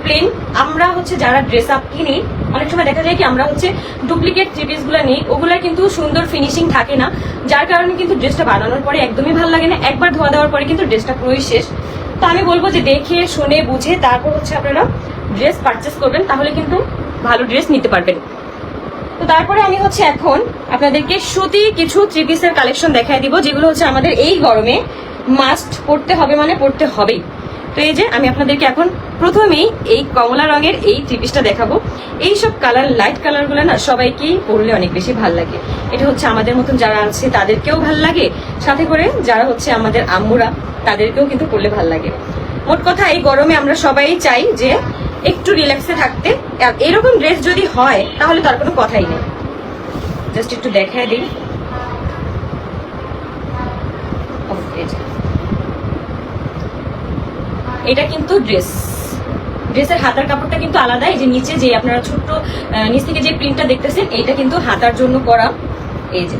Plane. আমরা হচ্ছে যারা ড্রেস আপ কিনি অনেক সময় দেখা যায় কি আমরা হচ্ছে ডুপ্লিকেট থ্রি পিস গুলো নিই, ওগুলা কিন্তু সুন্দর ফিনিশিং থাকে না, যার কারণে কিন্তু ড্রেসটা বানানোর পরে একদমই ভালো লাগে না। একবার ধোয়া দেওয়ার পরে কিন্তু ড্রেসটা পুরোই শেষ। তো আমি বলবো যে দেখে শুনে বুঝে তারপর হচ্ছে আপনারা ড্রেস পারচেস করবেন, তাহলে কিন্তু ভালো ড্রেস নিতে পারবেন। তো তারপরে আমি হচ্ছে এখন আপনাদেরকে সুতি কিছু থ্রি পিসের কালেকশন দেখাই দিব, যেগুলো হচ্ছে আমাদের এই গরমে মাস্ট পড়তে হবে, মানে পড়তে হবেই। তো এই যে আমি আপনাদেরকে এখন প্রথমেই এই কমলা রঙের এই থ্রি পিসটা দেখাবো। এইসব কালার, লাইট কালার গুলো না সবাইকেই পরলে অনেক বেশি ভাল লাগে। এটা হচ্ছে আমাদের মতন যারা আছে তাদেরকেও ভাল লাগে, সাথে করে যারা হচ্ছে আমাদের আম্মুরা তাদেরকেও কিন্তু পরলে ভাল লাগে। মোট কথা এই গরমে আমরা সবাই চাই যে একটু রিল্যাক্সে থাকতে। এরকম ড্রেস যদি হয় তাহলে তার কোনো কথাই নেই। জাস্ট একটু দেখায় দিই। এটা কিন্তু ড্রেসের হাতার কাপড়টা কিন্তু আলাদা। এই যে নিচে যে আপনারা ছোট্ট নিচ থেকে যে প্রিন্টটা দেখতেছেন এইটা কিন্তু হাতার জন্য করা। এই যে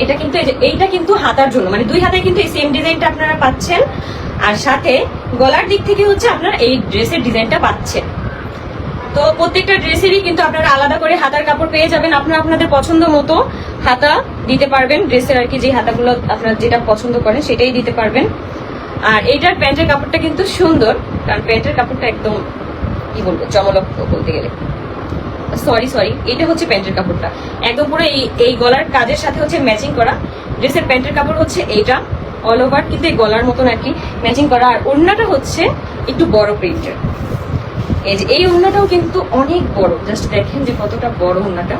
এটা কিন্তু এইটা কিন্তু হাতার জন্য, মানে দুই হাতায় কিন্তু এই সেম ডিজাইনটা আপনারা পাচ্ছেন। আর সাথে গলার দিক থেকে হচ্ছে আপনারা এই ড্রেসের ডিজাইনটা পাচ্ছেন। তো প্রত্যেকটা ড্রেসেরই কিন্তু আপনারা আলাদা করে হাতার কাপড় পেয়ে যাবেন। আপনারা আপনাদের পছন্দ মতো হাতা দিতে পারবেন, ড্রেসের আর কি যে হাতাগুলো আপনারা যেটা পছন্দ করেন সেটাই দিতে পারবেন। আর এইটার প্যান্টের কাপড়টা কিন্তু সুন্দর, কারণ প্যান্টের কাপড়টা একদম কি বলবো চমলক বলতে গেলে। সরি এটা হচ্ছে প্যান্টের কাপড়টা একদম পুরো এই গলার কাজের সাথে হচ্ছে ম্যাচিং করা। ড্রেসের প্যান্টের কাপড় হচ্ছে এইটা অল ওভার কিন্তু এই গলার মতন আর কি ম্যাচিং করা। আর ওড়নাটা হচ্ছে একটু বড় প্রিন্টের। এই যে এই ওড়নাটাও কিন্তু অনেক বড়, জাস্ট দেখেন যে কতটা বড় ওড়নাটা।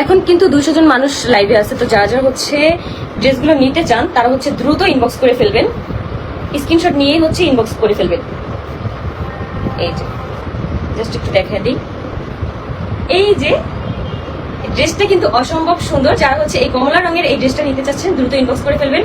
এখন কিন্তু 200 জন মানুষ লাইভে আছে, তো যারা যারা হচ্ছে ড্রেসগুলো নিতে চান তারা হচ্ছে দ্রুত ইনবক্স করে ফেলবেন, স্ক্রিনশট নিয়ে হচ্ছে ইনবক্স করে ফেলবেন। এই যে জাস্ট একটু দেখা দিই। এই যে ড্রেসটা কিন্তু অসম্ভব সুন্দর। যারা হচ্ছে এই কমলা রঙের এই ড্রেসটা নিতে চাচ্ছেন দ্রুত ইনবক্স করে ফেলবেন।